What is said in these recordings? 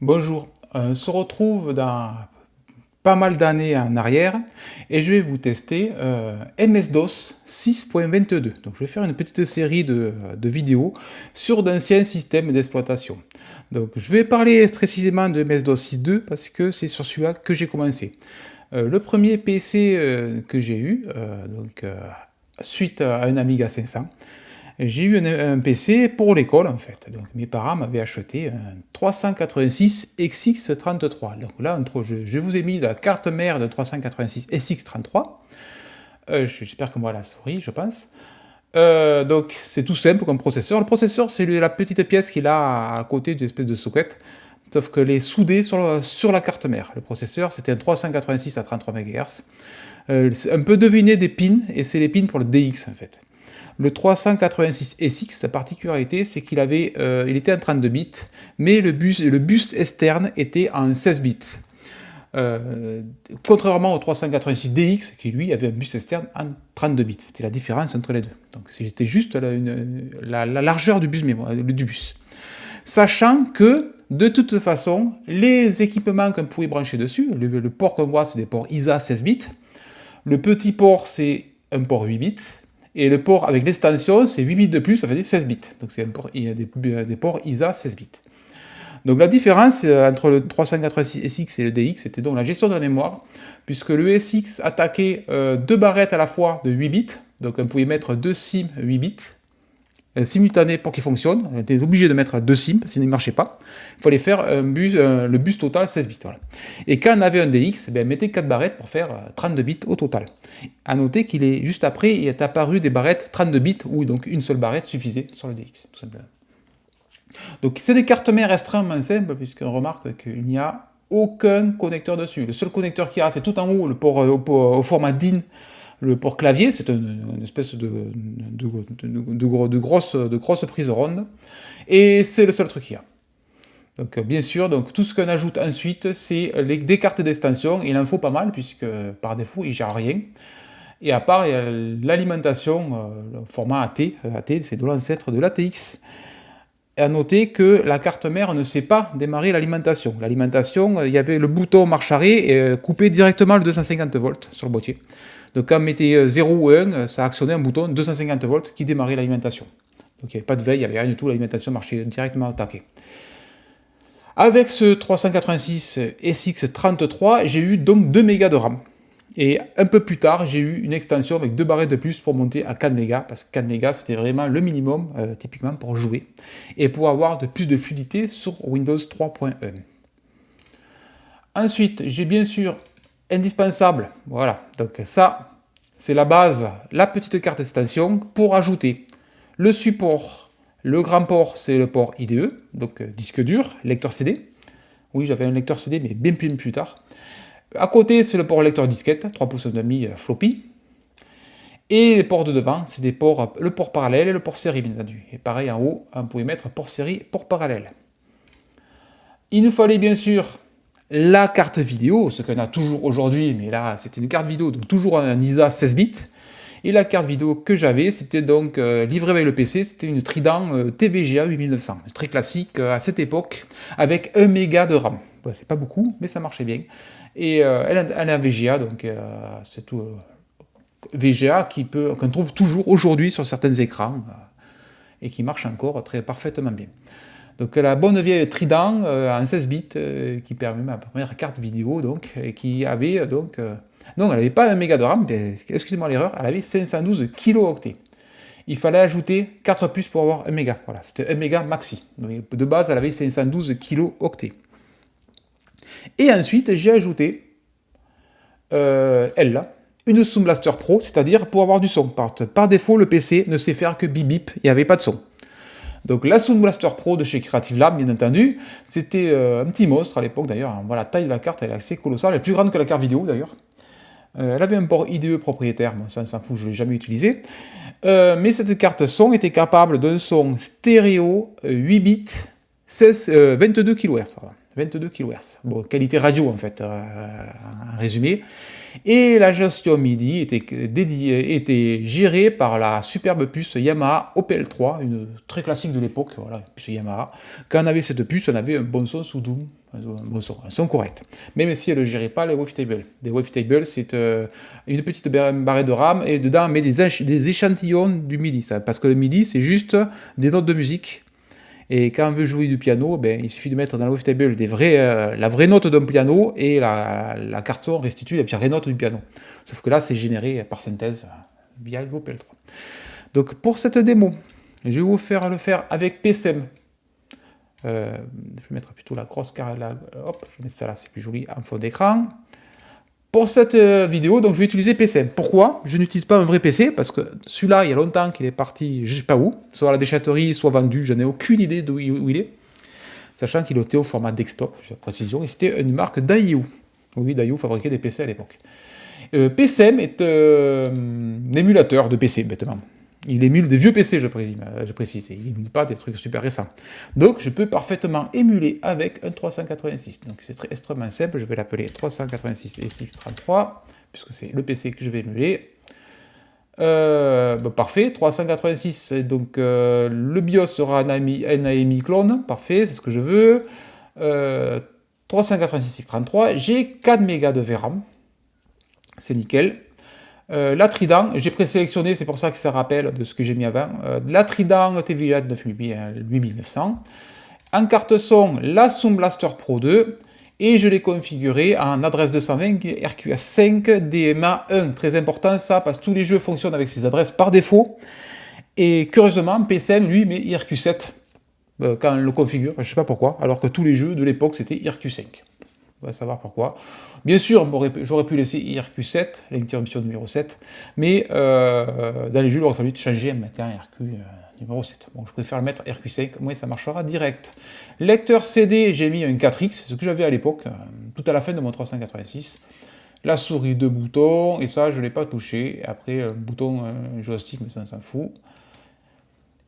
Bonjour, on se retrouve dans pas mal d'années en arrière et je vais vous tester MS-DOS 6.22. Donc je vais faire une petite série de vidéos sur d'anciens systèmes d'exploitation. Donc je vais parler précisément de MS-DOS 6.2 parce que c'est sur celui-là que j'ai commencé. Le premier PC que j'ai eu, suite à un Amiga 500, j'ai eu un PC pour l'école en fait. Donc mes parents m'avaient acheté un 386 XX33. Donc là, je vous ai mis la carte mère de 386 SX33. J'espère qu'on voit la souris, je pense. Donc c'est tout simple comme processeur. Le processeur, c'est la petite pièce qu'il a à côté d'une espèce de socket. Sauf que les soudés sur la carte mère. Le processeur, c'était un 386 à 33 MHz. On peut deviner des pins, et c'est les pins pour le DX en fait. Le 386 SX, sa particularité, c'est qu'il il était en 32 bits, mais le bus externe était en 16 bits. Contrairement au 386 DX, qui lui avait un bus externe en 32 bits. C'était la différence entre les deux. Donc c'était juste la largeur du bus. Sachant que, de toute façon, les équipements qu'on pouvait brancher dessus, le port qu'on voit, c'est des ports ISA 16 bits. Le petit port, c'est un port 8 bits. Et le port avec l'extension, c'est 8 bits de plus, ça fait 16 bits. Donc il y a des ports ISA 16 bits. Donc la différence entre le 386 SX et le DX, c'était donc la gestion de la mémoire, puisque le SX attaquait deux barrettes à la fois de 8 bits, donc on pouvait mettre deux SIM 8 bits, simultanés pour qu'ils fonctionnent. On était obligé de mettre deux SIM, sinon ils ne marchaient pas. Il fallait faire le bus total 16 bits. Voilà. Et quand on avait un DX, on mettait 4 barrettes pour faire 32 bits au total. A noter qu'il est juste après, il est apparu des barrettes 32 bits, où donc une seule barrette suffisait sur le DX, tout simplement. Donc c'est des cartes mères extrêmement simples, puisqu'on remarque qu'il n'y a aucun connecteur dessus. Le seul connecteur qu'il y a, c'est tout en haut, le port au format DIN, le port clavier, c'est une espèce de grosse prise ronde, et c'est le seul truc qu'il y a. Donc bien sûr, donc, tout ce qu'on ajoute ensuite, c'est des cartes d'extension. Il en faut pas mal, puisque par défaut, il ne gère rien. Et à part, il y a l'alimentation, le format AT. AT, c'est de l'ancêtre de l'ATX. Et à noter que la carte mère ne sait pas démarrer l'alimentation. L'alimentation, il y avait le bouton marche arrêt et coupait directement le 250 volts sur le boîtier. Donc quand on mettait 0 ou 1, ça actionnait un bouton 250 volts qui démarrait l'alimentation. Donc il n'y avait pas de veille, il n'y avait rien du tout, l'alimentation marchait directement au taquet. Avec ce 386 SX33, j'ai eu donc 2 mégas de RAM. Et un peu plus tard, j'ai eu une extension avec 2 barrettes de plus pour monter à 4 mégas, parce que 4 mégas c'était vraiment le minimum, typiquement pour jouer, et pour avoir plus de fluidité sur Windows 3.1. Ensuite, j'ai bien sûr indispensable, voilà, donc ça, c'est la base, la petite carte d'extension pour ajouter le support. Le grand port, c'est le port IDE, donc disque dur, lecteur CD. Oui, j'avais un lecteur CD, mais bien plus tard. À côté, c'est le port lecteur disquette, 3 pouces et demi floppy. Et les ports de devant, c'est le port parallèle et le port série, bien entendu. Et pareil, en haut, on pouvait mettre port série, port parallèle. Il nous fallait bien sûr la carte vidéo, ce qu'on a toujours aujourd'hui, mais là, c'était une carte vidéo, donc toujours un ISA 16 bits. Et la carte vidéo que j'avais, c'était donc livrée avec le PC, c'était une Trident TVGA 8900, très classique à cette époque, avec 1 méga de RAM. Bon, c'est pas beaucoup, mais ça marchait bien. Et elle a un VGA, donc c'est tout VGA qu'on trouve toujours aujourd'hui sur certains écrans et qui marche encore très parfaitement bien. Donc la bonne vieille Trident en 16 bits qui permet ma première carte vidéo, donc, et qui avait donc... non, elle n'avait pas 1 méga de RAM, excusez-moi l'erreur, elle avait 512 kilooctets. Il fallait ajouter 4 puces pour avoir 1 méga. Voilà, c'était 1 méga maxi. Donc, de base, elle avait 512 kilooctets. Et ensuite, j'ai ajouté, elle là, une Sound Blaster Pro, c'est-à-dire pour avoir du son. Par défaut, le PC ne sait faire que bip bip, il n'y avait pas de son. Donc la Sound Blaster Pro de chez Creative Lab, bien entendu, c'était un petit monstre à l'époque d'ailleurs. Voilà, la taille de la carte, elle est assez colossale, elle est plus grande que la carte vidéo d'ailleurs. Elle avait un port IDE propriétaire, bon, ça on s'en fout, je ne l'ai jamais utilisé. Mais cette carte son était capable d'un son stéréo 8 bits 22 kHz. Voilà. 22 kHz. Bon, qualité radio en fait, en résumé. Et la gestion MIDI était gérée par la superbe puce Yamaha OPL3, une très classique de l'époque, voilà, puce Yamaha. Quand on avait cette puce, on avait un bon son sous Doom, un son correct. Même si elle ne gérait pas les wavetables. Les wavetables, c'est une petite barrette de RAM, et dedans on met des échantillons du MIDI. Parce que le MIDI, c'est juste des notes de musique. Et quand on veut jouer du piano, ben, il suffit de mettre dans le wavetable la vraie note d'un piano, et la carte son restitue la vraie note du piano. Sauf que là, c'est généré par synthèse via le OPL3. Donc pour cette démo, je vais vous faire le faire avec PSM. Je vais mettre plutôt la grosse carte là. Hop, je vais mettre ça là, c'est plus joli en fond d'écran. Pour cette vidéo, donc je vais utiliser PSM. Pourquoi je n'utilise pas un vrai PC? Parce que celui-là, il y a longtemps qu'il est parti, je ne sais pas où, soit à la déchetterie, soit vendu, je n'ai aucune idée d'où il est. Sachant qu'il était au format desktop, j'ai la précision, et c'était une marque Daewoo. Oui, Daewoo fabriquait des PC à l'époque. PSM est un émulateur de PC, bêtement. Il émule des vieux PC, je précise. Il n'émule pas des trucs super récents. Donc, je peux parfaitement émuler avec un 386. Donc, c'est extrêmement simple. Je vais l'appeler 386 SX33, puisque c'est le PC que je vais émuler. Bon, parfait. 386, donc le BIOS sera un AMI clone. Parfait, c'est ce que je veux. 386 SX33. J'ai 4 mégas de VRAM. C'est nickel. La Trident, j'ai présélectionné, c'est pour ça que ça rappelle de ce que j'ai mis avant. La Trident TVLAT 8900. En carte son, la Sound Blaster Pro 2. Et je l'ai configuré en adresse 220 RQS5 DMA 1. Très important ça, parce que tous les jeux fonctionnent avec ces adresses par défaut. Et curieusement, PSM, lui, met IRQ7 quand on le configure. Je ne sais pas pourquoi, alors que tous les jeux de l'époque, c'était IRQ5. On va savoir pourquoi. Bien sûr, j'aurais pu laisser IRQ7, l'interruption numéro 7, mais dans les jeux, il aurait fallu changer et mettre un IRQ numéro 7. Bon, je préfère le mettre IRQ5, au moins ça marchera direct. Lecteur CD, j'ai mis un 4X, c'est ce que j'avais à l'époque, tout à la fin de mon 386. La souris, 2 boutons, et ça, je ne l'ai pas touché. Après, un bouton joystick, mais ça, on s'en fout.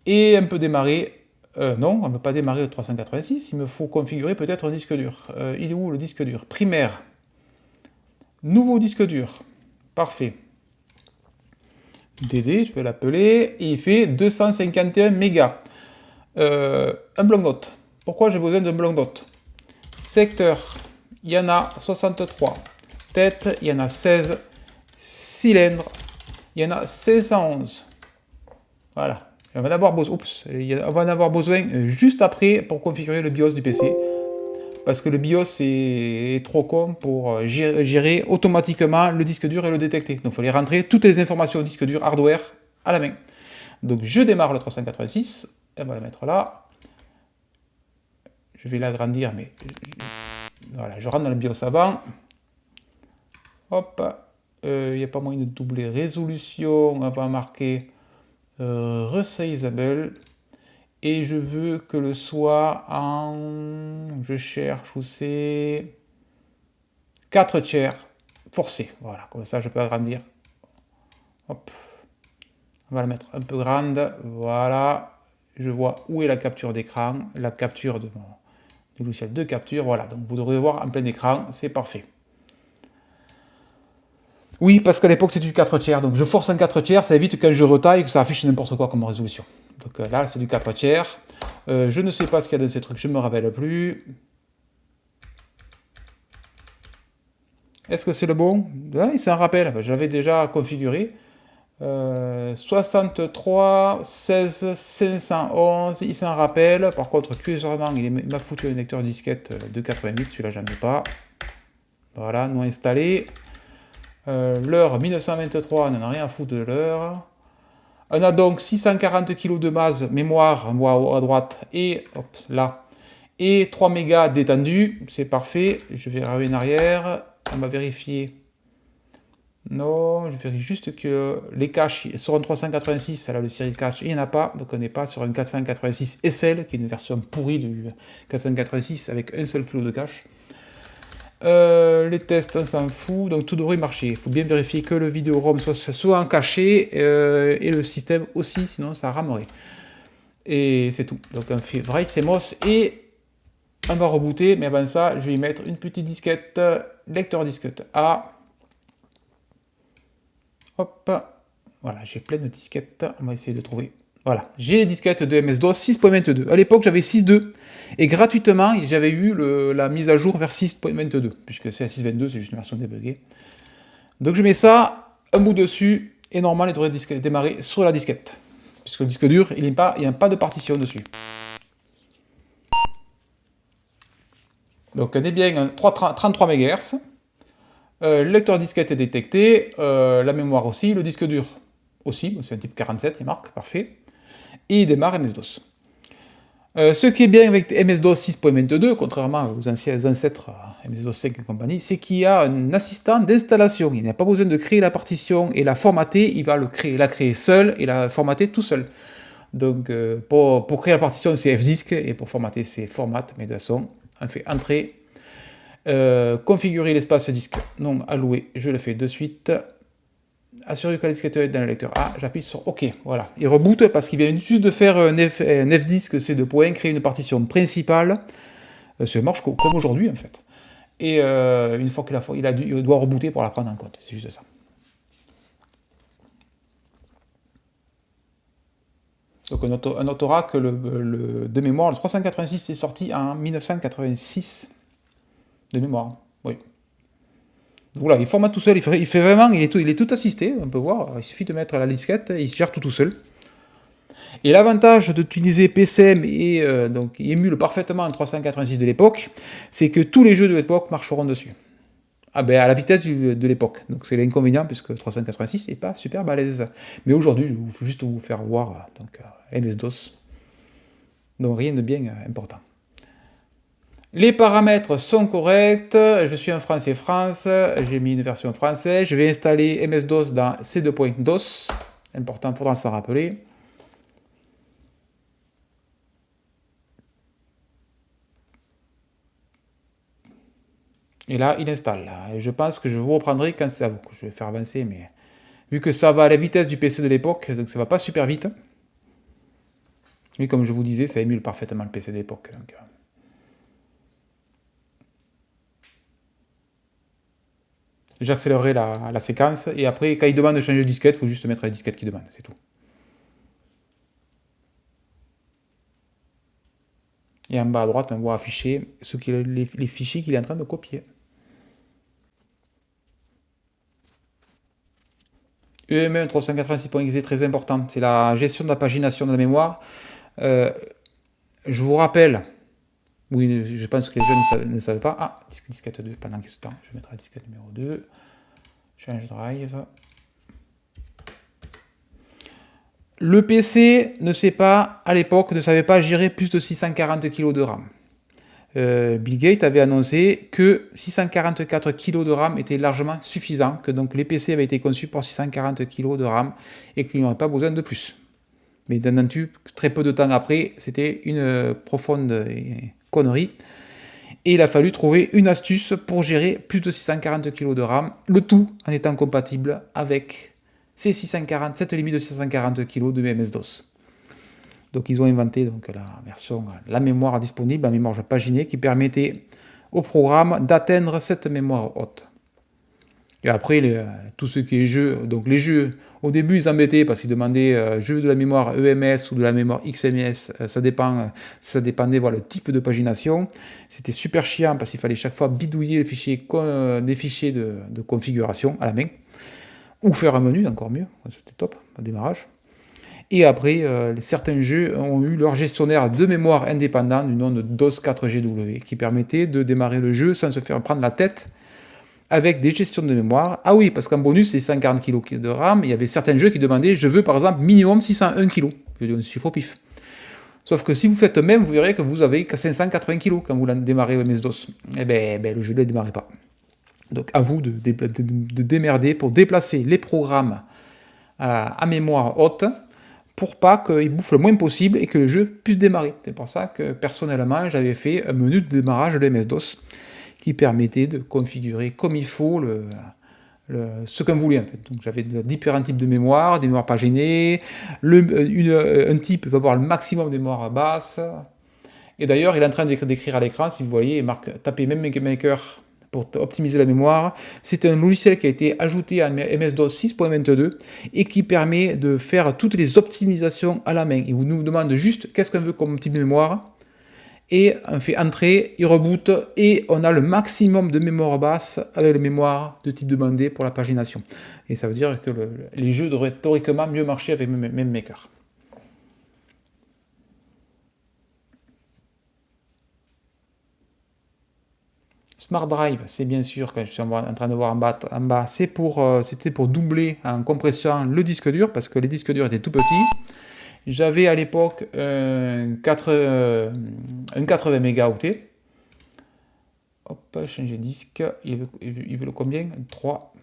Et un peu démarrer. Non, on ne peut pas démarrer le 386, il me faut configurer peut-être un disque dur. Il est où le disque dur? Primaire. Nouveau disque dur. Parfait. DD, je vais l'appeler, et il fait 251 mégas. Un bloc-notes. Pourquoi j'ai besoin d'un bloc-notes? Secteur, il y en a 63. Tête, il y en a 16. Cylindre, il y en a 511. Voilà. On va en avoir besoin juste après pour configurer le BIOS du PC. Parce que le BIOS est trop con pour gérer automatiquement le disque dur et le détecter. Donc il fallait rentrer toutes les informations au disque dur hardware à la main. Donc je démarre le 386. On va le mettre là. Je vais l'agrandir, mais voilà, je rentre dans le BIOS avant. Hop. Il n'y a pas moyen de doubler résolution. On va marquer resizable, et je veux que le soit en, je cherche où c'est, 4 tiers forcé, voilà, comme ça je peux agrandir. Hop, on va la mettre un peu grande, voilà, je vois où est la capture d'écran, la capture de du logiciel de capture, voilà, donc vous devrez voir en plein écran, c'est parfait. Oui, parce qu'à l'époque, c'était du 4 tiers. Donc, je force un 4 tiers, ça évite quand je retaille que ça affiche n'importe quoi comme résolution. Donc là, c'est du 4 tiers. Je ne sais pas ce qu'il y a dans ces trucs, je ne me rappelle plus. Est-ce que c'est le bon? Ah, il s'en rappelle, je l'avais déjà configuré. 63, 16, 511, il s'en rappelle. Par contre, curieusement, il m'a foutu un lecteur disquette de 88, celui-là, j'en ai pas. Voilà, non installé. L'heure 1923, on n'en a rien à foutre de l'heure. On a donc 640 kg de masse mémoire, à droite, et hop, là, et 3 mégas détendus, c'est parfait. Je vais revenir en arrière, on va vérifier. Non, je vérifie juste que les caches sur un 386, là, le série cache, il n'y en a pas, donc on n'est pas sur un 486 SL, qui est une version pourrie du 486 avec un seul kilo de cache. Les tests, on s'en fout, donc tout devrait marcher. Il faut bien vérifier que le vidéo ROM soit en cachet et le système aussi, sinon ça ramerait. Et c'est tout. Donc on fait write CMOS et On va rebooter, mais avant ça, je vais y mettre une petite disquette, lecteur disquette A. Hop, voilà, j'ai plein de disquettes, on va essayer de trouver. Voilà, j'ai les disquettes de MS-DOS 6.22. À l'époque, j'avais 6.2. Et gratuitement, j'avais eu la mise à jour vers 6.22, puisque c'est à 6.22, c'est juste une version débuggée. Donc je mets ça, un bout dessus, et normalement, il devrait démarrer sur la disquette. Puisque le disque dur, il n'y a pas de partition dessus. Donc on est bien 33 MHz. Le lecteur disquette est détecté, la mémoire aussi, le disque dur aussi, c'est un type 47, il marque, parfait. Et il démarre MS-DOS. Ce qui est bien avec MS-DOS 6.22, contrairement aux ancêtres MS-DOS 5 et compagnie, c'est qu'il y a un assistant d'installation. Il n'a pas besoin de créer la partition et la formater, il va la créer seul et la formater tout seul. Donc pour créer la partition, c'est Fdisk, et pour formater, c'est Format, mais de toute façon, on fait Entrée, configurer l'espace disque non alloué, je le fais de suite. Assurer que la disquette est dans le lecteur A, j'appuie sur OK, voilà. Il reboot parce qu'il vient juste de faire un Fdisk C2, créer une partition principale. Ça marche comme aujourd'hui en fait. Et une fois il doit rebooter pour la prendre en compte, c'est juste ça. Donc on notera que de mémoire, le 386 est sorti en 1986. De mémoire, oui. Voilà, il formate tout seul, il fait vraiment, il est tout assisté, on peut voir, il suffit de mettre la disquette, il gère tout seul. Et l'avantage d'utiliser PCM et donc il émule parfaitement un 386 de l'époque, c'est que tous les jeux de l'époque marcheront dessus. Ah ben à la vitesse de l'époque. Donc c'est l'inconvénient puisque le 386 n'est pas super balèze. Mais aujourd'hui, je vais juste vous faire voir donc, MS-DOS. Donc rien de bien important. Les paramètres sont corrects, je suis en France et France, j'ai mis une version française, je vais installer MS-DOS dans C2.DOS, important, il faudra s'en rappeler. Et là, il installe. Et je pense que je vous reprendrai quand ça va. Je vais faire avancer, mais vu que ça va à la vitesse du PC de l'époque, donc ça va pas super vite. Et comme je vous disais, ça émule parfaitement le PC de l'époque. J'accélérerai la séquence, et après, quand il demande de changer de disquette, il faut juste mettre la disquette qui demande, c'est tout. Et en bas à droite, on voit afficher les fichiers qu'il est en train de copier. EME 386.exe est très important, c'est la gestion de la pagination de la mémoire. Je vous rappelle, oui, je pense que les jeunes ne savent pas. Ah, disquette 2, pendant ce temps, je vais mettre la disquette numéro 2. Change drive. Le PC ne sait pas, à l'époque, ne savait pas gérer plus de 640 kg de RAM. Bill Gates avait annoncé que 644 kg de RAM était largement suffisant, que donc les PC avaient été conçus pour 640 kg de RAM et qu'il n'y aurait pas besoin de plus. Mais d'un tube, très peu de temps après, c'était une profonde connerie. Et il a fallu trouver une astuce pour gérer plus de 640 kg de RAM, le tout en étant compatible avec cette limite de 640 kg de MS-DOS. Donc ils ont inventé donc, la mémoire disponible, la mémoire paginée, qui permettait au programme d'atteindre cette mémoire haute. Et après, tout ce qui est jeu, donc les jeux, au début ils embêtaient parce qu'ils demandaient jeu de la mémoire EMS ou de la mémoire XMS, ça dépendait le type de pagination. C'était super chiant parce qu'il fallait chaque fois bidouiller des fichiers de configuration à la main, ou faire un menu, encore mieux, c'était top, au démarrage. Et après, certains jeux ont eu leur gestionnaire de mémoire indépendant du nom de DOS4GW, qui permettait de démarrer le jeu sans se faire prendre la tête avec des gestions de mémoire. Ah oui, parce qu'en bonus, c'est 140 kg de RAM, il y avait certains jeux qui demandaient, je veux par exemple minimum 601 kg. Je dis un chiffre au pif. Sauf que si vous faites même, vous verrez que vous avez 580 kg quand vous démarrez MS-DOS. Eh ben, le jeu ne démarrait pas. Donc à vous de démerder pour déplacer les programmes à mémoire haute, pour pas qu'il bouffe le moins possible et que le jeu puisse démarrer. C'est pour ça que personnellement, j'avais fait un menu de démarrage de MS-DOS qui permettait de configurer comme il faut ce qu'on voulait en fait. Donc j'avais différents types de mémoire, des mémoires paginées, un type peut avoir le maximum de mémoire basse, Et d'ailleurs, il est en train d'écrire à l'écran, si vous voyez, il marque taper MemMaker pour optimiser la mémoire. C'est un logiciel qui a été ajouté à MS-DOS 6.22 et qui permet de faire toutes les optimisations à la main. Il nous demande juste qu'est-ce qu'on veut comme type de mémoire. Et on fait entrer, il reboot, et on a le maximum de mémoire basse avec la mémoire de type demandé pour la pagination. Et ça veut dire que les jeux devraient théoriquement mieux marcher avec MemMaker. Smart Drive, c'est bien sûr, quand je suis en train de voir en bas, c'était pour doubler en compressant le disque dur, parce que les disques durs étaient tout petits. J'avais à l'époque un 80 mégaoctets. Hop, changer disque. Il veut le combien? 3.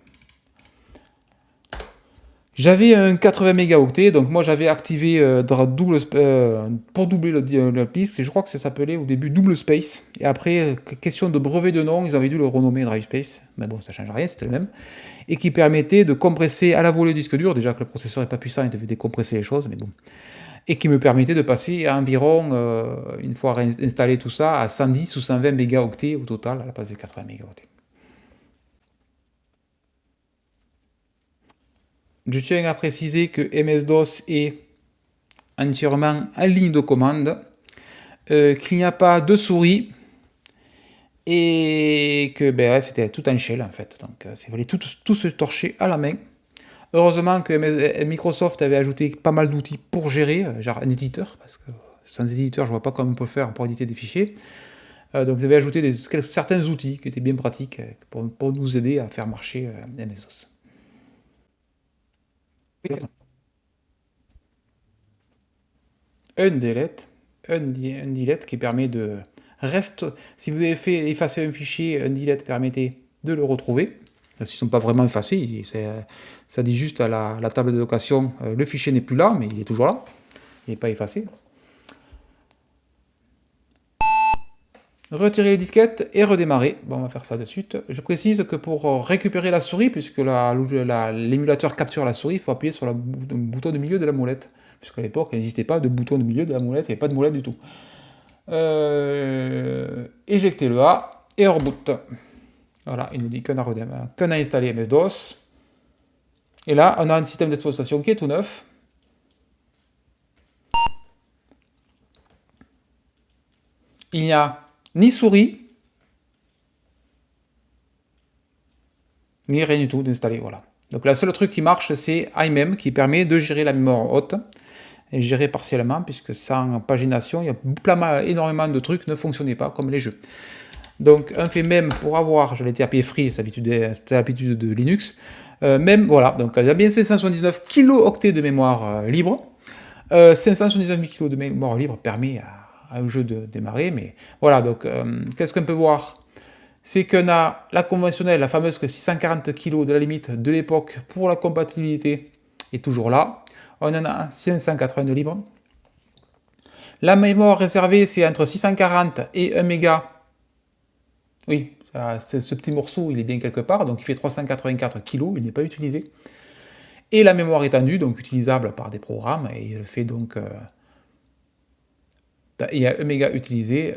J'avais un 80 mégaoctets, donc moi j'avais activé pour doubler le piste, et je crois que ça s'appelait au début Double Space. Et après, question de brevet de nom, ils avaient dû le renommer Drive Space, mais bon, ça ne change rien, c'était le même. Et qui permettait de compresser à la volée le disque dur, déjà que le processeur n'est pas puissant, il devait décompresser les choses, mais bon. Et qui me permettait de passer à environ, une fois installé tout ça, à 110 ou 120 mégaoctets au total, à la place des 80 mégaoctets. Je tiens à préciser que MS-DOS est entièrement en ligne de commande, qu'il n'y a pas de souris, et que c'était tout en shell en fait. Donc il fallait tout se torcher à la main. Heureusement que Microsoft avait ajouté pas mal d'outils pour gérer, genre un éditeur, parce que sans éditeur, je vois pas comment on peut faire pour éditer des fichiers. Donc ils avaient ajouté certains outils qui étaient bien pratiques pour nous aider à faire marcher MS-DOS. Un delete qui permet de si vous avez fait effacer un fichier, un delete permettait de le retrouver. S'ils ne sont pas vraiment effacés, ça dit juste à la table de location, le fichier n'est plus là, mais il est toujours là, il n'est pas effacé. Retirer les disquettes et redémarrer. Bon, on va faire ça de suite. Je précise que pour récupérer la souris, puisque l'émulateur capture la souris, il faut appuyer sur le bouton de milieu de la molette. Puisqu'à l'époque, il n'existait pas de bouton de milieu de la molette, il n'y avait pas de molette du tout. Éjecter le A et reboot. Voilà, il nous dit qu'on a installé MS-DOS. Et là, on a un système d'exploitation qui est tout neuf. Il n'y a ni souris, ni rien du tout d'installé. Voilà. Donc le seul truc qui marche, c'est IMEM qui permet de gérer la mémoire haute, et gérer partiellement, puisque sans pagination, il y a énormément de trucs qui ne fonctionnaient pas, comme les jeux. Donc on fait même pour avoir, je l'ai tapé free, c'était l'habitude de Linux, même, voilà, donc il y a bien 579 kilooctets de mémoire libre. 579 kg de mémoire libre permet à un jeu de démarrer, mais voilà, donc qu'est-ce qu'on peut voir? C'est qu'on a la conventionnelle, la fameuse 640 kg de la limite de l'époque pour la compatibilité est toujours là. On en a 580 de libre. La mémoire réservée, c'est entre 640 et 1 méga. Oui, ce petit morceau, il est bien quelque part, donc il fait 384 kg, il n'est pas utilisé. Et la mémoire étendue, donc utilisable par des programmes, et il fait donc... il y a 1 méga utilisé,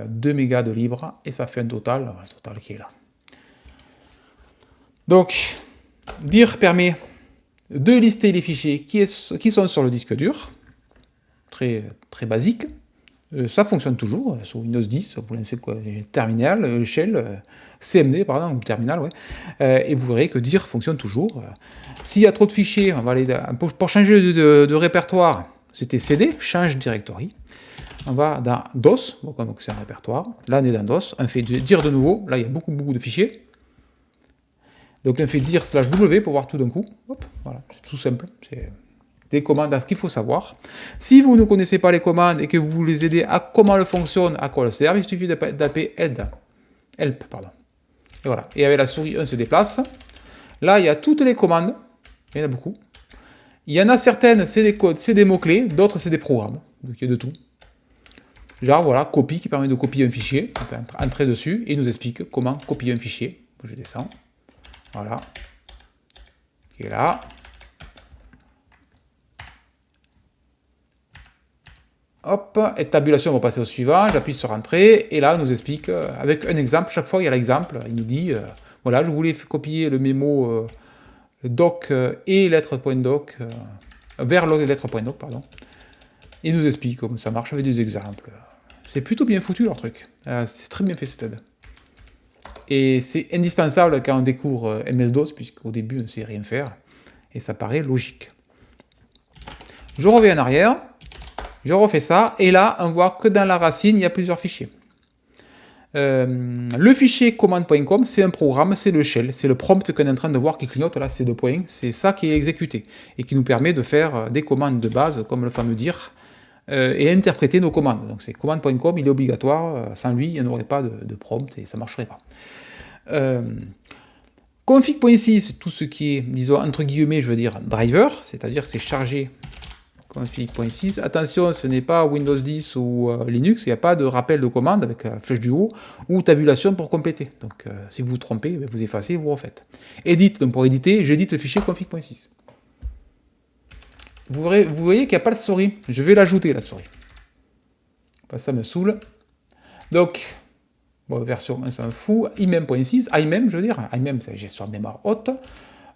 2 mégas de libre, et ça fait un total qui est là. Donc, dir permet de lister les fichiers qui sont sur le disque dur, très, très basique. Ça fonctionne toujours, sur Windows 10, vous lancez quoi, terminal, shell, CMD, pardon, ou terminal, ouais. Et vous verrez que dir fonctionne toujours. S'il y a trop de fichiers, on va aller pour changer de répertoire, c'était CD, change directory. On va dans DOS, donc c'est un répertoire. Là, on est dans DOS, on fait dir de nouveau. Là, il y a beaucoup de fichiers. Donc, on fait dir /w pour voir tout d'un coup. Hop, voilà, c'est tout simple. C'est des commandes qu'il faut savoir. Si vous ne connaissez pas les commandes et que vous voulez aider à comment elles fonctionnent, à quoi elles servent, il suffit de taper help, pardon. Et voilà. Et avec la souris, on se déplace. Là, il y a toutes les commandes. Il y en a beaucoup. Il y en a certaines, c'est des codes, c'est des mots-clés. D'autres, c'est des programmes. Donc, il y a de tout. Genre, voilà, copie qui permet de copier un fichier. On peut entrer dessus et il nous explique comment copier un fichier. Je descends. Voilà. Qui est là. Hop, et tabulation, on va passer au suivant, j'appuie sur Entrée, et là, il nous explique, avec un exemple, chaque fois il y a l'exemple, il nous dit, voilà, je voulais copier le mémo doc et lettre.doc, vers le lettre.doc, pardon. Il nous explique comment ça marche avec des exemples. C'est plutôt bien foutu leur truc, c'est très bien fait cette aide. Et c'est indispensable quand on découvre MS-DOS, puisqu'au début on ne sait rien faire, et ça paraît logique. Je reviens en arrière, je refais ça, et là, on voit que dans la racine, il y a plusieurs fichiers. Le fichier command.com, c'est un programme, c'est le shell, c'est le prompt qu'on est en train de voir qui clignote, là, c'est 2 points, c'est ça qui est exécuté, et qui nous permet de faire des commandes de base, comme le fameux dir, et interpréter nos commandes. Donc c'est command.com, il est obligatoire, sans lui, il n'y aurait pas de prompt, et ça ne marcherait pas. Config.6, tout ce qui est, disons, entre guillemets, je veux dire, driver, c'est-à-dire que c'est chargé. Config.6, attention, ce n'est pas Windows 10 ou Linux, il n'y a pas de rappel de commande avec flèche du haut ou tabulation pour compléter. Donc si vous vous trompez, vous effacez, vous refaites. Edit, donc pour éditer, j'édite le fichier config.6. Vous voyez qu'il n'y a pas de souris, je vais l'ajouter la souris. Ça me saoule. Donc, bon, version 1, ça me fout. IMEM.6, IMEM, je veux dire, IMEM c'est la gestion de mémoire haute.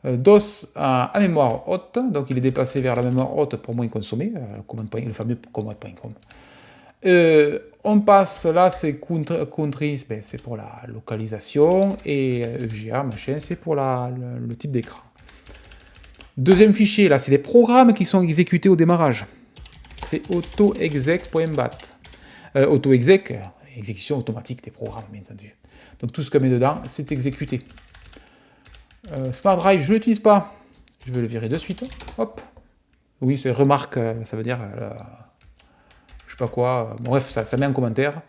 DOS à mémoire haute, donc il est déplacé vers la mémoire haute pour moins consommer, le fameux command.com. On passe là, c'est country, ben, c'est pour la localisation, et EGA, machin, c'est pour le type d'écran. Deuxième fichier, là, c'est les programmes qui sont exécutés au démarrage. C'est autoexec.bat. Autoexec, exécution automatique des programmes, bien entendu. Donc tout ce qu'on met dedans, c'est exécuté. Smart Drive, je ne l'utilise pas. Je vais le virer de suite. Hop. Oui, c'est remarque, ça veut dire, je sais pas quoi. Bref, ça met un commentaire.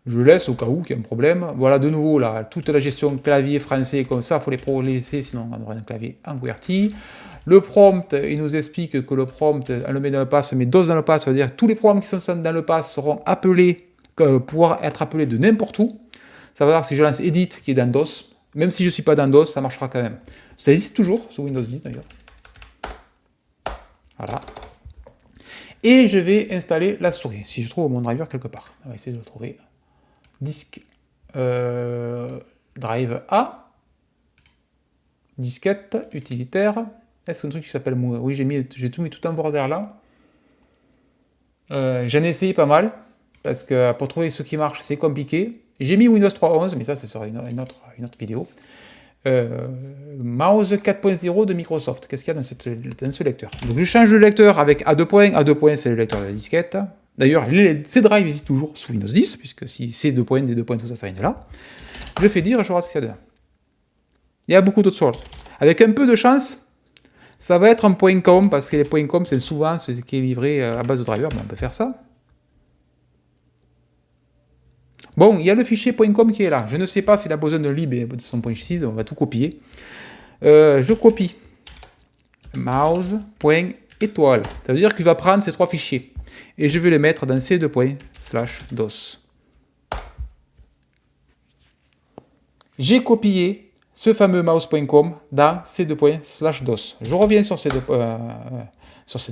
Je le laisse au cas où il y a un problème. Voilà, de nouveau, là, toute la gestion clavier français comme ça, il faut les laisser, sinon on aura un clavier en QWERTY. Le prompt, il nous explique que le prompt, on le met dans le pass, on met DOS dans le pass, ça veut dire que tous les programmes qui sont dans le pass seront appelés, pouvoir être appelés de n'importe où. Ça veut dire que si je lance Edit, qui est dans DOS, même si je ne suis pas dans DOS, ça marchera quand même. Ça existe toujours, sur Windows 10 d'ailleurs. Voilà. Et je vais installer la souris, si je trouve mon driver quelque part. On va essayer de le trouver. Disque Drive A. Disquette, utilitaire. Est-ce qu'un truc qui s'appelle Move? Oui, j'ai tout mis tout en bordel là. J'en ai essayé pas mal, parce que pour trouver ce qui marche, c'est compliqué. J'ai mis Windows 3.11, mais ça sera une autre vidéo. Mouse 4.0 de Microsoft. Qu'est-ce qu'il y a dans ce lecteur? Donc je change le lecteur avec A2 points. A2 points, c'est le lecteur de la disquette. D'ailleurs, ces drives existent toujours sous Windows 10, puisque si C2 points, D2 points, tout ça, ça vient de là. Je fais dire et je regarde ce qu'il y a dedans. Il y a beaucoup d'autres choses. Avec un peu de chance, ça va être un .com, parce que les .com, c'est souvent ce qui est livré à base de driver, mais on peut faire ça. Bon, il y a le fichier .com qui est là. Je ne sais pas s'il a besoin de lib et de son .6, on va tout copier. Je copie mouse.étoile. Ça veut dire qu'il va prendre ces trois fichiers. Et je vais les mettre dans ces ./DOS. J'ai copié ce fameux mouse.com dans ces ./DOS. Je reviens sur ces deux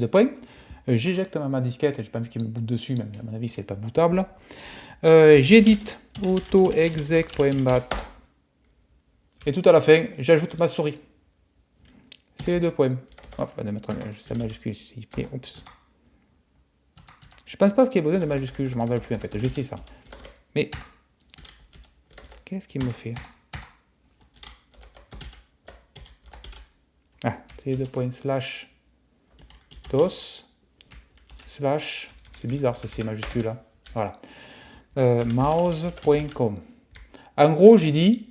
points. J'éjecte ma disquette, j'ai pas envie qu'il me boot dessus, mais à mon avis c'est pas bootable. J'édite autoexec.bat. Et tout à la fin, j'ajoute ma souris. C'est les 2 points. Hop, on va mettre sa majuscule ici. Oups. Je pense pas qu'il y ait besoin de majuscule, je m'en rappelle plus en fait. Je sais ça. Mais qu'est-ce qu'il me fait? Ah, c'est les 2 points /DOS / c'est bizarre ces majuscules là. Voilà. Mouse.com. En gros, j'ai dit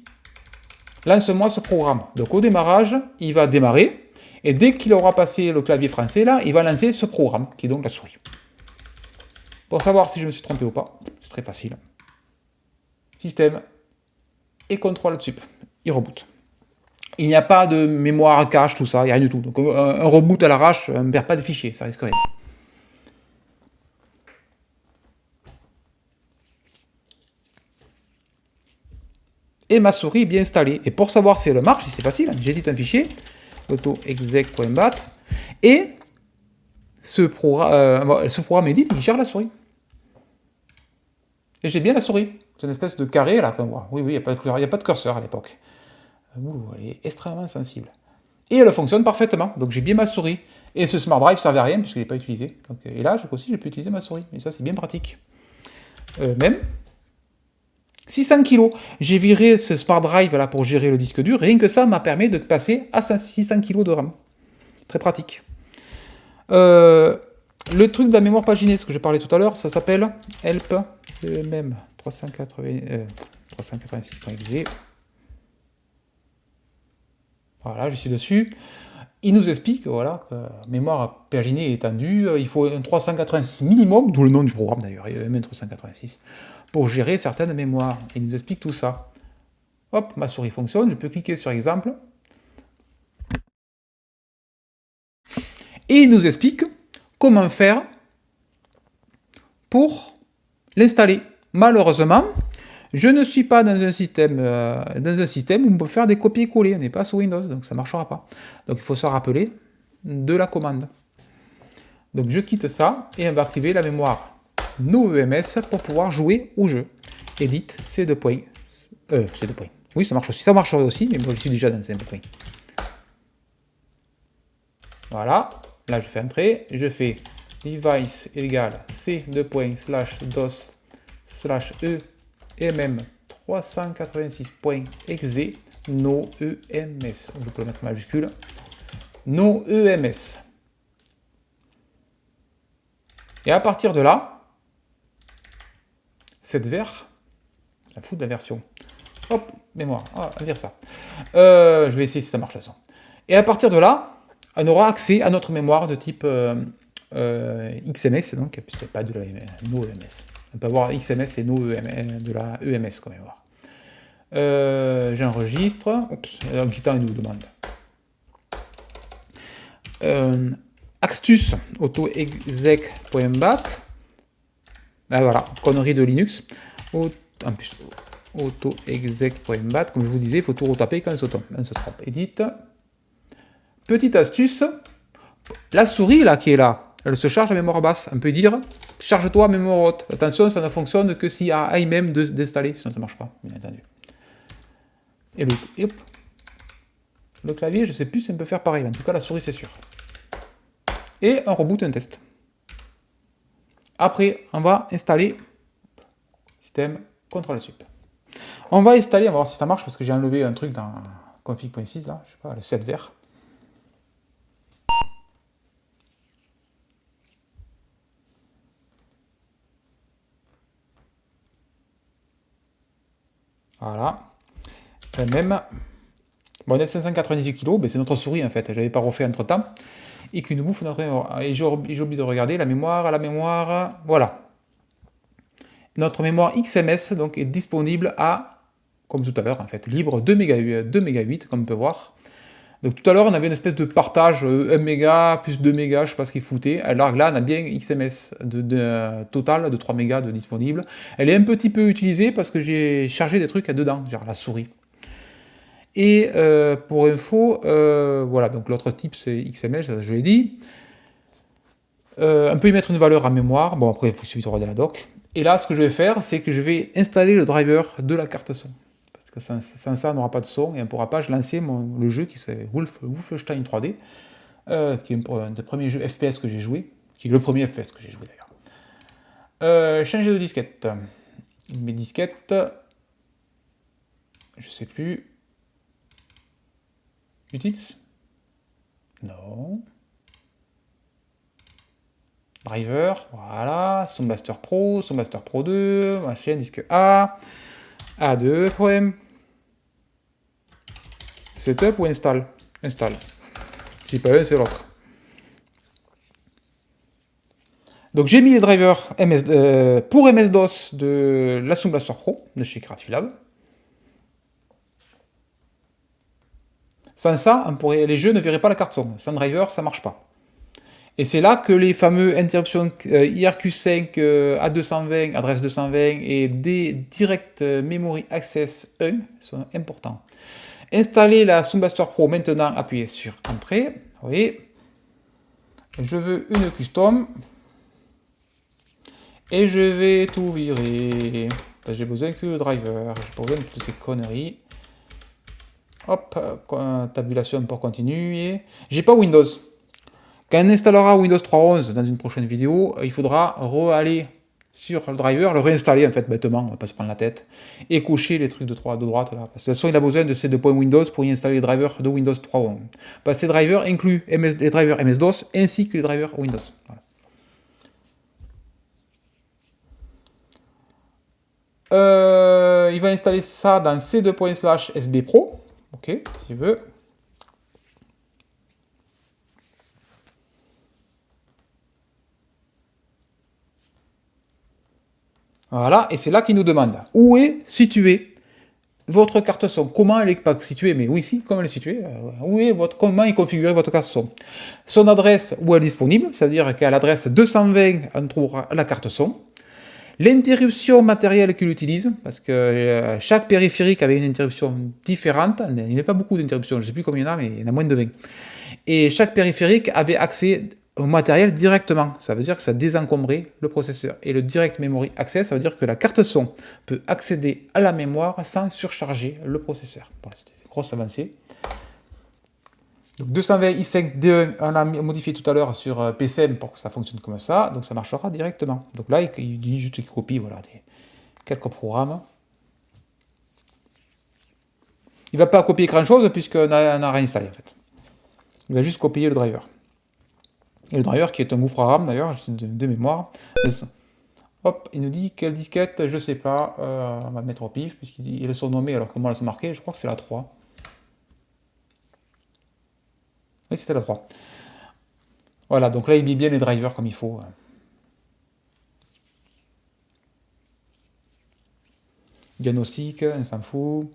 lance-moi ce programme. Donc au démarrage, il va démarrer et dès qu'il aura passé le clavier français là, il va lancer ce programme qui est donc la souris. Pour savoir si je me suis trompé ou pas, c'est très facile. Système et contrôle dessus. Il reboot. Il n'y a pas de mémoire cache, tout ça, il n'y a rien du tout. Donc un reboot à l'arrache, on ne perd pas de fichiers, ça risque rien. Et ma souris est bien installée. Et pour savoir si elle marche, c'est facile, j'édite un fichier, autoexec.bat, et ce programme edit, il gère la souris. Et j'ai bien la souris. C'est une espèce de carré là qu'on voit. Oui, oui, il n'y a pas de curseur à l'époque. Elle est extrêmement sensible. Et elle fonctionne parfaitement. Donc j'ai bien ma souris. Et ce Smart Drive ne servait à rien puisqu'il n'est pas utilisé. Donc, et là, aussi, j'ai pu utiliser ma souris. Et ça, c'est bien pratique. Même 600 kg. J'ai viré ce Smart Drive là pour gérer le disque dur. Rien que ça m'a permis de passer à 600 kg de RAM. Très pratique. Le truc de la mémoire paginée, ce que j'ai parlé tout à l'heure, ça s'appelle help EMM 386.exe. Voilà, je suis dessus. Il nous explique voilà, que mémoire paginée étendue, il faut un 386 minimum, d'où le nom du programme d'ailleurs, EMM 386, pour gérer certaines mémoires. Il nous explique tout ça. Hop, ma souris fonctionne, je peux cliquer sur exemple. Et il nous explique comment faire pour l'installer. Malheureusement, je ne suis pas dans un système où on peut faire des copier-coller. On n'est pas sous Windows, donc ça ne marchera pas. Donc il faut se rappeler de la commande. Donc je quitte ça et on va activer la mémoire NoEMS pour pouvoir jouer au jeu. Edit C2 points. C2 points. Oui, ça marche aussi. Ça marche aussi, mais moi je suis déjà dans C2 points. Voilà. Là je fais entrer. Je fais device égale c2./dos/e MM 386.exe NoEMS. On peut le mettre en majuscule. NoEMS. Et à partir de là, cette verre, la foutre de la version. Hop, mémoire. Ah, on va dire ça. Je vais essayer si ça marche ça. Et à partir de là, on aura accès à notre mémoire de type XMS, donc, puisqu'il n'y a pas de la NoEMS. On peut avoir XMS et de la EMS comme mémoire. J'enregistre. Oups, en quittant, il nous demande. Axtus autoexec.bat. Ah, voilà, connerie de Linux. En plus, autoexec.bat, comme je vous disais, il faut tout retaper quand on se trompe. Edit. Petite astuce, la souris là qui est là, elle se charge à mémoire basse. On peut dire, charge-toi à mémoire haute. Attention, ça ne fonctionne que s'il y a IMEM d'installer, sinon ça ne marche pas, bien entendu. Et le clavier, je ne sais plus si on peut faire pareil, en tout cas la souris c'est sûr. Et on reboot un test. Après, on va installer système Ctrl-Sup. On va installer, on va voir si ça marche, parce que j'ai enlevé un truc dans config.6 là, je sais pas, le 7 vert. Voilà. Même. Bon, on est à 598 kg, mais c'est notre souris en fait, je n'avais pas refait entre temps. Et qui nous bouffe notre mémoire. Et j'ai oublié de regarder la mémoire, voilà. Notre mémoire XMS donc, est disponible à, comme tout à l'heure en fait, libre 2 mégas comme on peut voir. Donc tout à l'heure on avait une espèce de partage 1 méga plus 2 mégas, je sais pas ce qu'il foutait. Alors là on a bien XMS total de 3 mégas de disponible. Elle est un petit peu utilisée parce que j'ai chargé des trucs à dedans, genre la souris. Et pour info, voilà, donc l'autre type c'est XML, je l'ai dit. On peut y mettre une valeur en mémoire, bon après il faut suivre de la doc. Et là ce que je vais faire, c'est que je vais installer le driver de la carte son. Parce que sans ça on n'aura pas de son et on ne pourra pas lancer le jeu qui c'est Wolfenstein 3D, qui est un des premiers jeux FPS que j'ai joué, qui est le premier FPS que j'ai joué d'ailleurs. Changer de disquette. Mes disquettes, je sais plus. Utils? Non. Driver, voilà. Soundblaster Pro, Soundblaster Pro 2, machin, disque A, A2, poème. Setup ou install? Install. Si pas un, c'est l'autre. Donc j'ai mis les drivers pour MS-DOS de la Soundblaster Pro de chez Creative Lab. Sans ça, les jeux ne verraient pas la carte son. Sans driver, ça ne marche pas. Et c'est là que les fameux interruptions IRQ5, A220, adresse 220 et Direct Memory Access 1 sont importants. Installer la Soundblaster Pro maintenant, appuyez sur Entrée. Oui. Je veux une custom. Et je vais tout virer. J'ai besoin que le driver, j'ai pas besoin de toutes ces conneries. Hop, tabulation pour continuer. J'ai pas Windows. Quand on installera Windows 3.11 dans une prochaine vidéo, il faudra aller sur le driver, le réinstaller en fait bêtement, on va pas se prendre la tête, et cocher les trucs de droite là. Parce que de toute façon, il a besoin de ces deux points Windows pour y installer les drivers de Windows 3.11. Parce que ces drivers incluent les drivers MS-DOS ainsi que les drivers Windows. Voilà. Il va installer ça dans c2./sbpro. Ok, si tu veux. Voilà, et c'est là qu'il nous demande où est située votre carte son. Comment elle est pas située, mais oui, si, comment elle est située. Comment est configurée votre carte son. Son adresse, où elle est disponible, c'est-à-dire qu'à l'adresse 220, on trouvera la carte son. L'interruption matérielle qu'il utilise, parce que chaque périphérique avait une interruption différente. Il n'y avait pas beaucoup d'interruptions, je ne sais plus combien il y en a, mais il y en a moins de 20. Et chaque périphérique avait accès au matériel directement. Ça veut dire que ça désencombrait le processeur. Et le Direct Memory Access, ça veut dire que la carte son peut accéder à la mémoire sans surcharger le processeur. Voilà, c'était une grosse avancée. Donc 220 i5D1, on l'a modifié tout à l'heure sur PCM pour que ça fonctionne comme ça, donc ça marchera directement. Donc là, il dit juste qu'il copie voilà, quelques programmes. Il ne va pas copier grand chose puisqu'on a réinstallé en fait. Il va juste copier le driver. Et le driver qui est un gouffre à RAM d'ailleurs, de mémoire. Hop, il nous dit quelle disquette, je sais pas, on va mettre au pif puisqu'ils le sont nommés alors que moi, elles sont marquées, je crois que c'est la 3. Oui, c'était la 3. Voilà, donc là, il met bien les drivers comme il faut. Diagnostic, on s'en fout.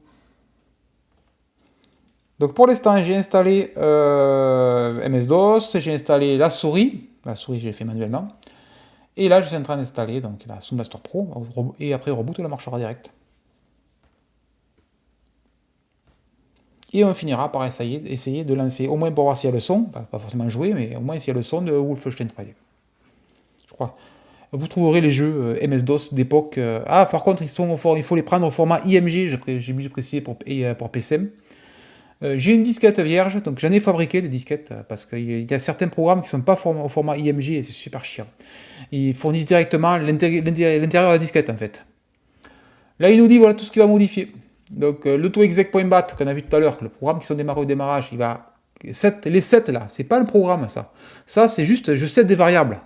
Donc pour l'instant, j'ai installé MS-DOS, j'ai installé la souris j'ai fait manuellement. Et là, je suis en train d'installer donc la Sound Blaster Pro, et après reboot, elle marchera direct. Et on finira par essayer de lancer, au moins pour voir s'il y a le son, pas forcément jouer, mais au moins s'il y a le son de Wolfenstein 3. Je crois. Vous trouverez les jeux MS-DOS d'époque. Ah, par contre, il faut les prendre au format IMG, j'ai mieux précisé pour PCM. J'ai une disquette vierge, donc j'en ai fabriqué des disquettes, parce qu'il y a certains programmes qui ne sont pas au format IMG et c'est super chiant. Ils fournissent directement l'intérieur de la disquette en fait. Là, il nous dit voilà tout ce qu'il va modifier. Donc l'auto-exec.bat qu'on a vu tout à l'heure, le programme qui sont démarrés au démarrage, il va. Les sets là, c'est pas le programme ça. Ça, c'est juste je set des variables.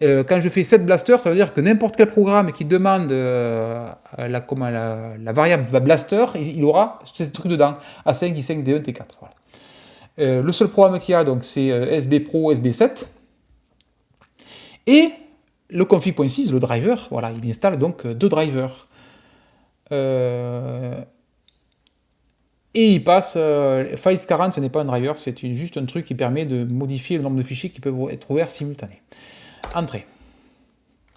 Quand je fais set blaster, ça veut dire que n'importe quel programme qui demande la variable blaster, il aura ce truc dedans, A5, I5, D1, T4. Voilà. Le seul programme qu'il y a, donc, c'est SBPro, SB7. Et le config.6, le driver, voilà, il installe donc deux drivers. Et il passe, Files40, ce n'est pas un driver, c'est juste un truc qui permet de modifier le nombre de fichiers qui peuvent être ouverts simultanés. Entrée.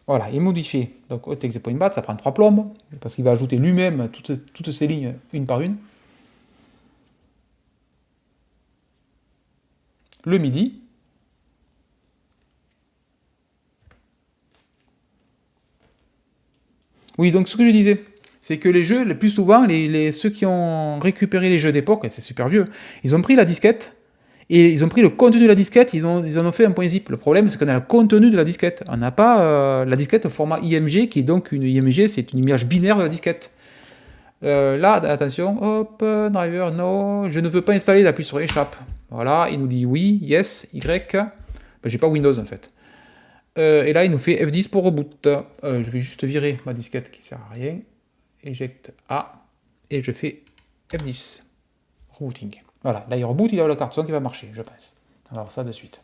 Voilà, il est modifié. Donc hotexec.bat, ça prend 3 plombes, parce qu'il va ajouter lui-même toutes ces lignes une par une. Le MIDI. Oui, donc ce que je disais, c'est que les jeux, le plus souvent, ceux qui ont récupéré les jeux d'époque, et c'est super vieux, ils ont pris la disquette, et ils ont pris le contenu de la disquette, ils en ont fait un point zip. Le problème, c'est qu'on a le contenu de la disquette. On n'a pas la disquette au format IMG, qui est donc une IMG, c'est une image binaire de la disquette. Là, attention, hop, driver, no, je ne veux pas installer, j'appuie sur échappe. Voilà, il nous dit oui, yes, Y. Ben, j'ai pas Windows en fait. Et là, il nous fait F10 pour reboot. Je vais juste virer ma disquette qui sert à rien. Eject A. Et je fais F10. Rebooting. Voilà, là il reboot, il y a la carte son qui va marcher, je pense. On va voir ça de suite.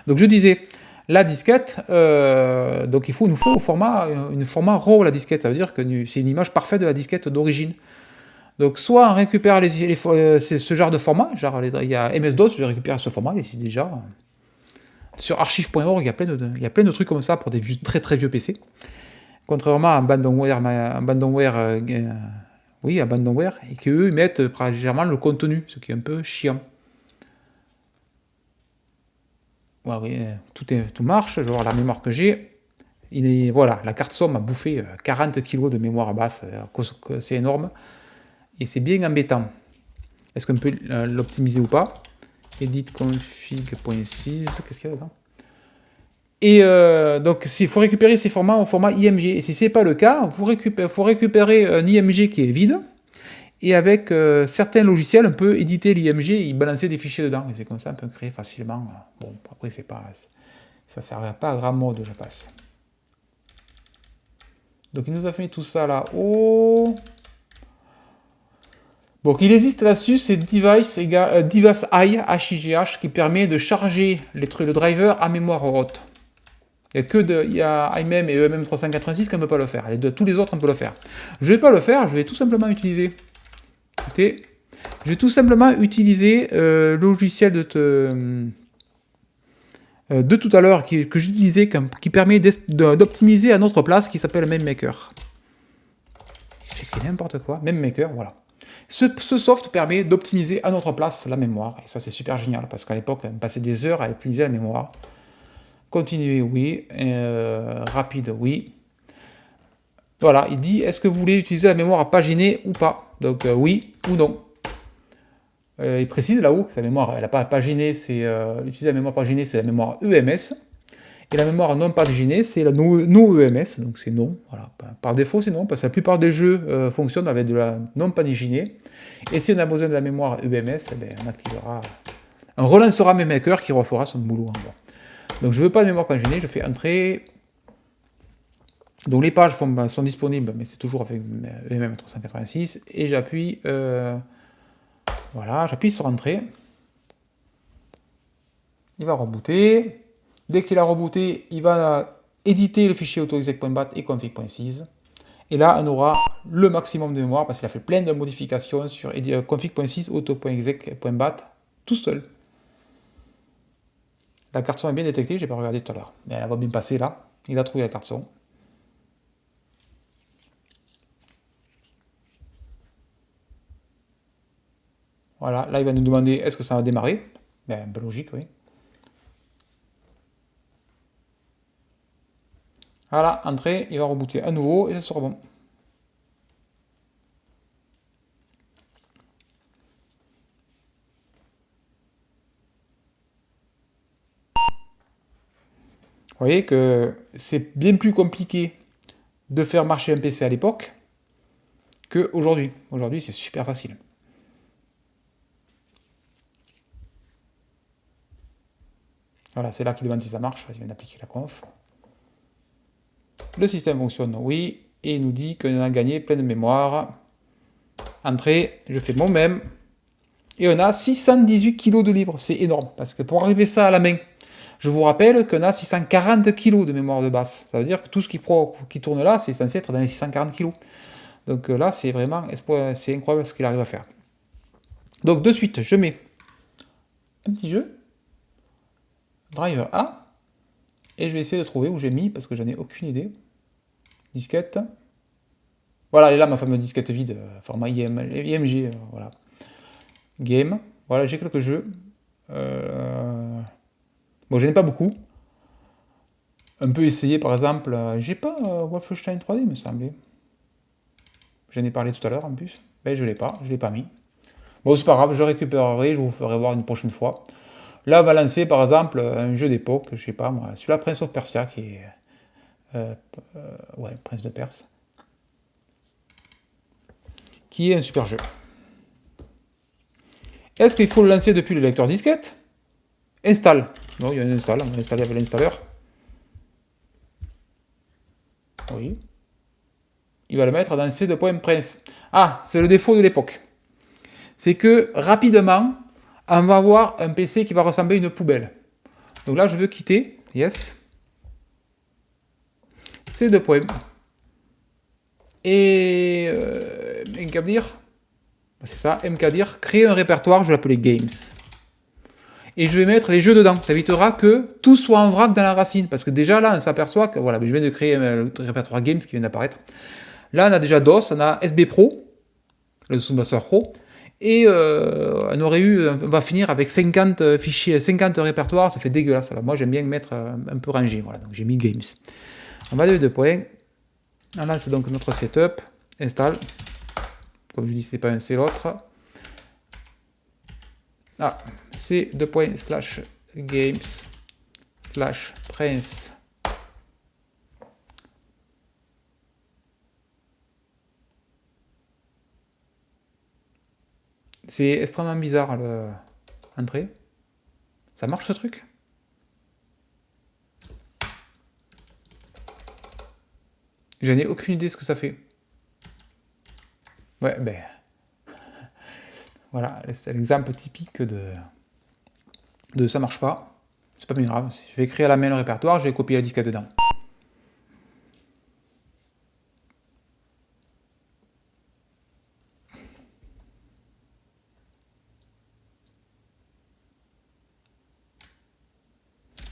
Donc je disais, la disquette, donc il nous faut une format RAW la disquette, ça veut dire que c'est une image parfaite de la disquette d'origine. Donc soit on récupère ce genre de format, genre il y a MS-DOS, je récupère ce format, ici déjà. Sur archive.org, il y a plein de trucs comme ça pour des très très vieux PC. Contrairement à Abandonware, et qu'eux mettent légèrement le contenu, ce qui est un peu chiant. Ouais, oui, tout marche, je vais voir la mémoire que j'ai. Voilà, la carte son m'a bouffé 40 kg de mémoire basse, c'est énorme. Et c'est bien embêtant. Est-ce qu'on peut l'optimiser ou pas? Edit config.6, qu'est-ce qu'il y a dedans? Et donc, il faut récupérer ces formats au format IMG. Et si ce n'est pas le cas, il faut récupérer un IMG qui est vide. Et avec certains logiciels, on peut éditer l'IMG et y balancer des fichiers dedans. Et c'est comme ça, on peut créer facilement. Bon, après, ça ne servira pas à grand mode, je pense. Donc, il nous a fait tout ça là-haut. Donc, il existe l'astuce, c'est device I, HIGH, qui permet de charger le driver à mémoire haute. Il y a IMEM et EMM386 qui ne peut pas le faire. Tous les autres, on peut le faire. Je ne vais pas le faire, je vais tout simplement utiliser. Écoutez, je vais tout simplement utiliser le logiciel de tout à l'heure que j'utilisais, qui permet d'optimiser à notre place, qui s'appelle MemMaker. J'écris n'importe quoi, MemMaker, voilà. Ce soft permet d'optimiser à notre place la mémoire, et ça c'est super génial, parce qu'à l'époque, on passait des heures à utiliser la mémoire. Continuer, oui. Rapide, oui. Voilà, il dit, est-ce que vous voulez utiliser la mémoire à paginée ou pas? Donc, oui ou non. Il précise là-haut que sa mémoire, elle n'a pas paginé, utiliser la mémoire paginée, c'est la mémoire EMS. Et la mémoire non paginée, c'est la non EMS, donc c'est non. Voilà. Par défaut, c'est non, parce que la plupart des jeux fonctionnent avec de la non paginée. Et si on a besoin de la mémoire EMS, eh bien, on relancera MemMaker qui refera son boulot. Donc je ne veux pas de mémoire paginée, je fais entrer. Donc les pages sont disponibles, mais c'est toujours avec EMM386. Et j'appuie, voilà, j'appuie sur entrée. Il va rebooter. Dès qu'il a rebooté, il va éditer le fichier autoexec.bat et config.6. Et là, on aura le maximum de mémoire parce qu'il a fait plein de modifications sur config.6, auto.exec.bat tout seul. La carte son est bien détectée, je n'ai pas regardé tout à l'heure. Mais elle va bien passer là. Il a trouvé la carte son. Voilà, là il va nous demander est-ce que ça va démarrer. Ben, un peu logique, oui. Voilà, entrée, il va rebooter à nouveau et ça sera bon. Vous voyez que c'est bien plus compliqué de faire marcher un PC à l'époque qu'aujourd'hui. Aujourd'hui, c'est super facile. Voilà, c'est là qu'il demande si ça marche. Il vient d'appliquer la conf. Le système fonctionne, oui. Et il nous dit qu'on a gagné plein de mémoire. Entrée, je fais mon même. Et on a 618 kg de libre. C'est énorme. Parce que pour arriver ça à la main, je vous rappelle qu'on a 640 kg de mémoire de base. Ça veut dire que tout ce qui tourne là, c'est censé être dans les 640 kg. Donc là, c'est vraiment c'est incroyable ce qu'il arrive à faire. Donc de suite, je mets un petit jeu. Driver A. Et je vais essayer de trouver où j'ai mis, parce que j'en ai aucune idée. Disquette. Voilà, elle est là, ma fameuse disquette vide, format IMG, voilà. Game. Voilà, j'ai quelques jeux. Bon, j'en ai pas beaucoup. On peut essayer, par exemple, j'ai pas Wolfenstein 3D, me semblait. J'en ai parlé tout à l'heure, en plus. Ben, je l'ai pas mis. Bon, c'est pas grave, je récupérerai, je vous ferai voir une prochaine fois. Là, on va lancer, par exemple, un jeu d'époque, je sais pas moi, celui-là, Prince of Persia, qui est... ouais, Prince de Perse. Qui est un super jeu. Est-ce qu'il faut le lancer depuis le lecteur disquette? Installe. Non, il y a un install, on va l'installer avec l'installeur. Oui. Il va le mettre dans C2.prince. Ah, c'est le défaut de l'époque. C'est que, rapidement, on va avoir un PC qui va ressembler à une poubelle. Donc là, je veux quitter. Yes. C2. Et mkdir, c'est ça, mkdir, créer un répertoire, je vais l'appeler Games. Et je vais mettre les jeux dedans. Ça évitera que tout soit en vrac dans la racine. Parce que déjà là, on s'aperçoit que voilà, je viens de créer le répertoire Games qui vient d'apparaître. Là, on a déjà DOS, on a SB Pro, le Submaster Pro. Et on va finir avec 50 fichiers, 50 répertoires, ça fait dégueulasse. Alors moi, j'aime bien mettre un peu rangé. Voilà, donc j'ai mis Games. On va lever 2 points. On lance donc notre setup. Install. Comme je dis, c'est pas un, c'est l'autre. Ah, c'est 2 points slash games slash prince. C'est extrêmement bizarre l'entrée. Ça marche ce truc? Je n'ai aucune idée de ce que ça fait. Ouais, ben... Voilà, c'est l'exemple typique de ça marche pas. C'est pas bien grave. Je vais créer à la main le répertoire, je vais copier la disquette dedans.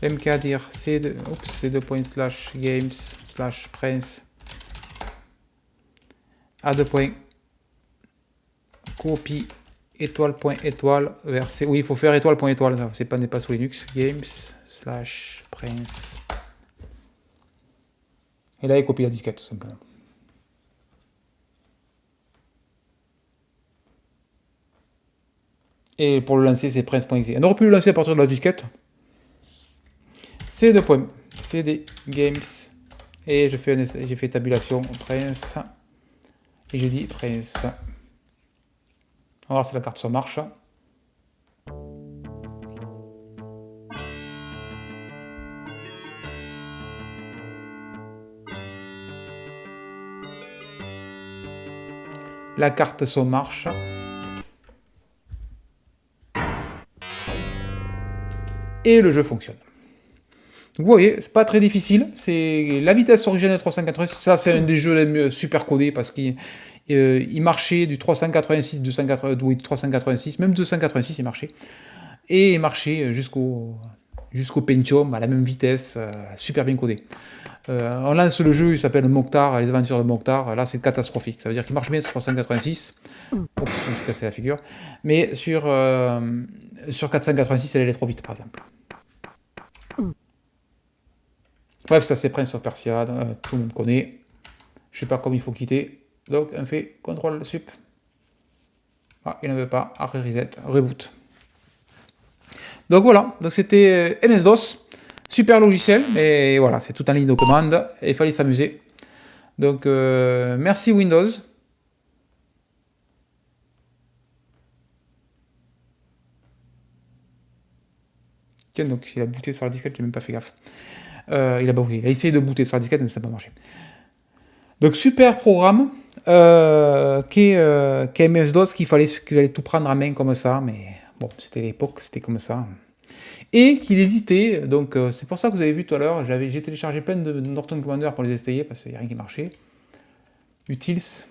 mkdir c2 points slash games slash prince à 2 points copie étoile point étoile vers c. Oui, il faut faire étoile point étoile, c'est pas, n'est pas sous Linux. Games slash prince. Et là, il copie la disquette tout simplement. Et pour le lancer, c'est prince.exe. On aurait pu le lancer à partir de la disquette. C2 points, cd games, et j'ai fait tabulation prince, et je dis prince. On va voir si la carte se marche. La carte se marche. Et le jeu fonctionne. Vous voyez, c'est pas très difficile. C'est la vitesse originelle de 386. Ça, c'est un des jeux super codés parce qu'il marchait du 386, 386, même 286 il marchait. Et il marchait jusqu'au Pentium à la même vitesse, super bien codé. On lance le jeu, il s'appelle Mokhtar, les aventures de Mokhtar. Là, c'est catastrophique. Ça veut dire qu'il marche bien sur 386. Oups, je me suis cassé la figure. Mais sur 486, elle allait trop vite, par exemple. Bref, ça c'est Prince of Persia, tout le monde connaît. Je sais pas comment il faut quitter. Donc on fait CTRL sup. Ah, il ne veut pas. Arrêt reset, reboot. Donc voilà, donc c'était MS-DOS. Super logiciel, mais voilà, c'est tout en ligne de commande. Et il fallait s'amuser. Donc merci Windows. Tiens, donc il a booté sur la disquette, j'ai même pas fait gaffe. Il a essayé de booter sur la disquette, mais ça n'a pas marché. Donc super programme qui est MS-DOS, qu'il fallait tout prendre en main comme ça, mais bon, c'était l'époque, c'était comme ça. Et qu'il existait, donc c'est pour ça que vous avez vu tout à l'heure, j'ai téléchargé plein de Norton Commander pour les essayer, parce qu'il n'y a rien qui marchait. Utils.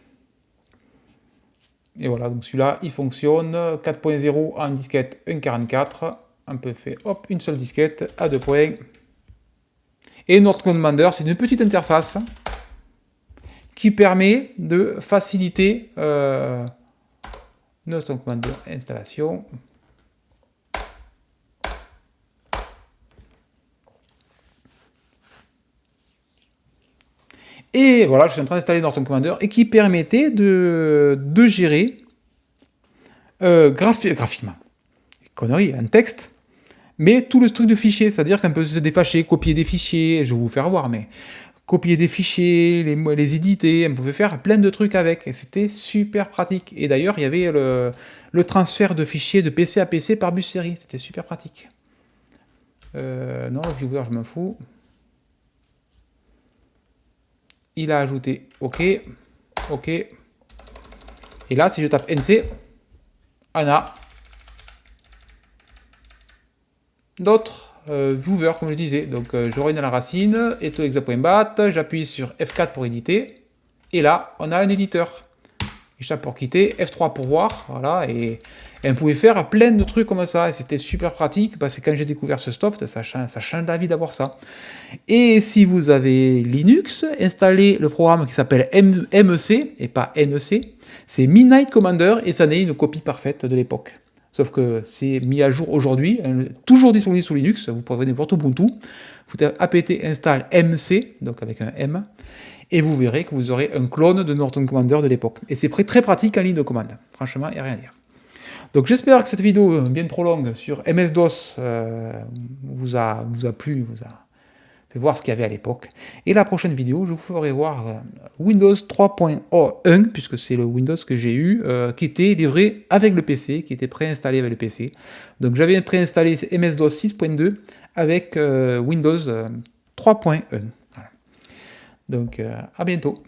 Et voilà, donc celui-là, il fonctionne. 4.0 en disquette 1.44. On peut faire, hop, une seule disquette à 2 points. Et Norton Commander, c'est une petite interface qui permet de faciliter Norton Commander installation. Et voilà, je suis en train d'installer Norton Commander et qui permettait de gérer graphiquement, connerie, un texte, mais tout le truc de fichiers, c'est-à-dire qu'on peut se défâcher, copier des fichiers, je vais vous faire voir, mais copier des fichiers, les éditer, on pouvait faire plein de trucs avec, et c'était super pratique. Et d'ailleurs, il y avait le transfert de fichiers de PC à PC par bus série, c'était super pratique. Non, le viewer, je m'en fous. Il a ajouté OK, OK. Et là, si je tape NC, on a d'autres viewers, comme je disais. Donc, je reviens à la racine, etoexa.bat, j'appuie sur F4 pour éditer. Et là, on a un éditeur. Échappe pour quitter, F3 pour voir, voilà, et on pouvait faire plein de trucs comme ça, et c'était super pratique, parce que quand j'ai découvert ce soft, ça change la vie d'avoir ça. Et si vous avez Linux, installez le programme qui s'appelle MEC, et pas NEC, c'est Midnight Commander, et ça n'est une copie parfaite de l'époque. Sauf que c'est mis à jour aujourd'hui, toujours disponible sous Linux, vous prenez votre Ubuntu, vous tapez apt install mc, donc avec un M, et vous verrez que vous aurez un clone de Norton Commander de l'époque. Et c'est très pratique en ligne de commande, franchement, il n'y a rien à dire. Donc j'espère que cette vidéo, bien trop longue, sur MS-DOS vous a plu, vous a fait voir ce qu'il y avait à l'époque. Et la prochaine vidéo, je vous ferai voir Windows 3.1, puisque c'est le Windows que j'ai eu, qui était livré avec le PC, qui était préinstallé avec le PC. Donc j'avais préinstallé MS-DOS 6.2 avec Windows 3.1. Voilà. Donc à bientôt.